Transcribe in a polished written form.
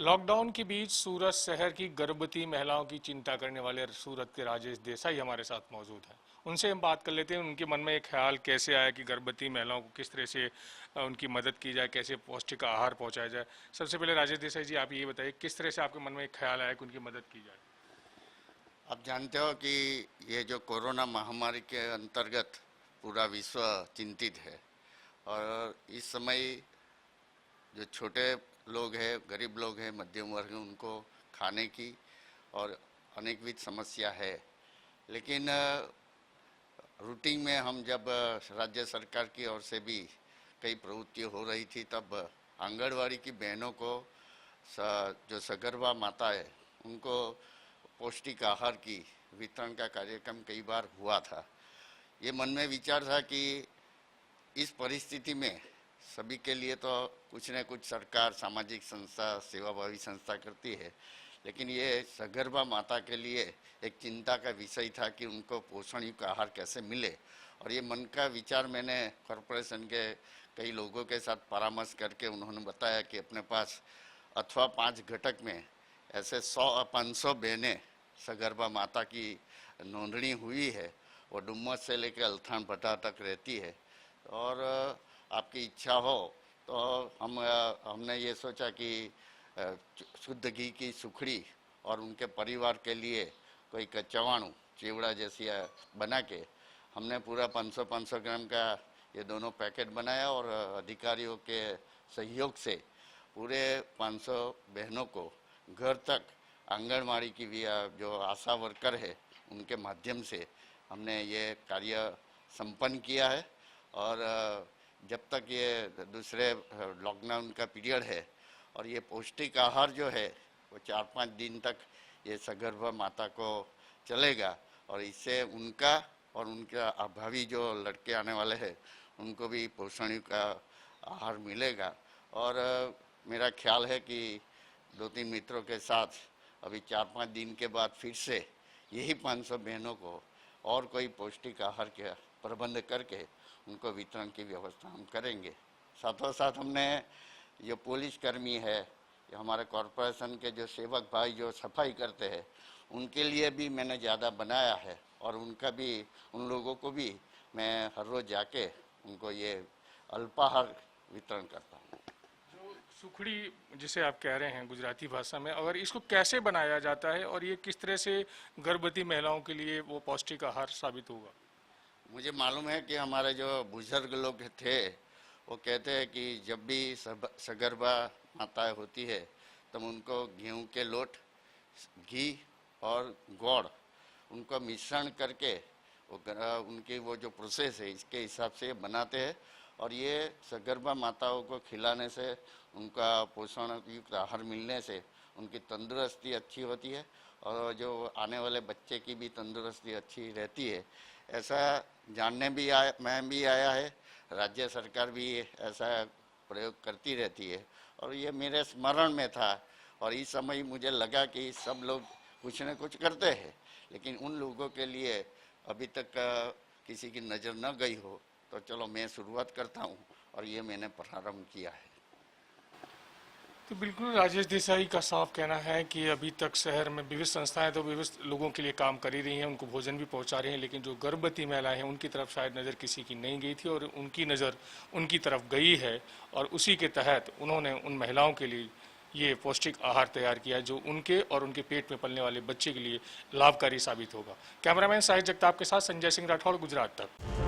Lockdown के बीच सूरत शहर की गर्भवती महिलाओं की चिंता करने वाले सूरत के राजेश देसाई हमारे साथ मौजूद हैं। उनसे हम बात कर लेते हैं, उनके मन में एक ख्याल कैसे आया कि गर्भवती महिलाओं को किस तरह से उनकी मदद की जाए, कैसे पौष्टिक आहार पहुंचाया जाए। सबसे पहले राजेश देसाई जी, आप ये बताइए किस तरह से आपके मन में एक ख्याल आया कि उनकी मदद की जाए। आप जानते हो कि ये जो कोरोना महामारी के अंतर्गत पूरा विश्व चिंतित है और इस समय जो छोटे लोग हैं, गरीब लोग हैं, मध्यम वर्ग, उनको खाने की और अनेकविध समस्या है। लेकिन रूटीन में हम जब राज्य सरकार की ओर से भी कई प्रवृत्ति हो रही थी, तब आंगनवाड़ी की बहनों को जो सगर्भा माता है उनको पौष्टिक आहार की वितरण का कार्यक्रम कई बार हुआ था। ये मन में विचार था कि इस परिस्थिति में सभी के लिए तो कुछ न कुछ सरकार, सामाजिक संस्था, सेवाभावी संस्था करती है, लेकिन ये सगर्भा माता के लिए एक चिंता का विषय था कि उनको पोषण युक्त आहार कैसे मिले। और ये मन का विचार मैंने कॉरपोरेशन के कई लोगों के साथ परामर्श करके उन्होंने बताया कि अपने पास अथवा 5 घटक में ऐसे 100-500 बहनें सगर्भा माता की नोंदणी हुई है। वो डुम्मस से लेकर अल्थान भट्टा तक रहती है। और आपकी इच्छा हो तो हमने ये सोचा कि शुद्ध घी की सुखड़ी और उनके परिवार के लिए कोई कच्चावाणु चिवड़ा जैसी बना के हमने पूरा 500-500 ग्राम का ये दोनों पैकेट बनाया और अधिकारियों के सहयोग से पूरे 500 बहनों को घर तक आंगनवाड़ी की भी जो आशा वर्कर है उनके माध्यम से हमने ये कार्य संपन्न किया है। और जब तक ये दूसरे लॉकडाउन का पीरियड है और ये पौष्टिक आहार जो है वो 4-5 दिन तक ये सगर्भा माता को चलेगा और इससे उनका और उनका अभावी जो लड़के आने वाले हैं उनको भी पोषण का आहार मिलेगा। और मेरा ख्याल है कि 2-3 मित्रों के साथ अभी 4-5 दिन के बाद फिर से यही 500 बहनों को और कोई पौष्टिक आहार का प्रबंध करके उनको वितरण की व्यवस्था हम करेंगे। साथों साथ हमने जो पुलिस कर्मी है, हमारे कॉरपोरेशन के जो सेवक भाई जो सफाई करते हैं, उनके लिए भी मैंने ज़्यादा बनाया है और उनका भी, उन लोगों को भी मैं हर रोज़ जाके उनको ये अल्पाहार वितरण करता हूँ। जो सुखड़ी जिसे आप कह रहे हैं गुजराती भाषा में, अगर इसको कैसे बनाया जाता है और ये किस तरह से गर्भवती महिलाओं के लिए वो पौष्टिक आहार साबित होगा? मुझे मालूम है कि हमारे जो बुजुर्ग लोग थे वो कहते हैं कि जब भी सगर्भा माताएं होती है तब उनको गेहूं के लोट, घी और गुड़ उनको मिश्रण करके उनकी वो जो प्रोसेस है इसके हिसाब से बनाते हैं। और ये सगर्भा माताओं को खिलाने से, उनका पोषण युक्त आहार मिलने से उनकी तंदुरुस्ती अच्छी होती है और जो आने वाले बच्चे की भी तंदुरुस्ती अच्छी रहती है। ऐसा जानने भी आया, मैं भी आया है, राज्य सरकार भी ऐसा प्रयोग करती रहती है और ये मेरे स्मरण में था। और इस समय मुझे लगा कि सब लोग कुछ न कुछ करते हैं, लेकिन उन लोगों के लिए अभी तक किसी की नज़र न गई हो, तो चलो मैं शुरुआत करता हूँ और ये मैंने प्रारंभ किया है। तो बिल्कुल राजेश देसाई का साफ कहना है कि अभी तक शहर में विविध संस्थाएं तो विविध लोगों के लिए काम कर ही रही हैं, उनको भोजन भी पहुंचा रही हैं, लेकिन जो गर्भवती महिलाएं हैं उनकी तरफ शायद नज़र किसी की नहीं गई थी और उनकी नज़र उनकी तरफ गई है और उसी के तहत उन्होंने उन महिलाओं के लिए ये पौष्टिक आहार तैयार किया है जो उनके और उनके पेट में पलने वाले बच्चे के लिए लाभकारी साबित होगा। कैमरामैन साहिद जगताप के साथ संजय सिंह राठौड़, गुजरात तक।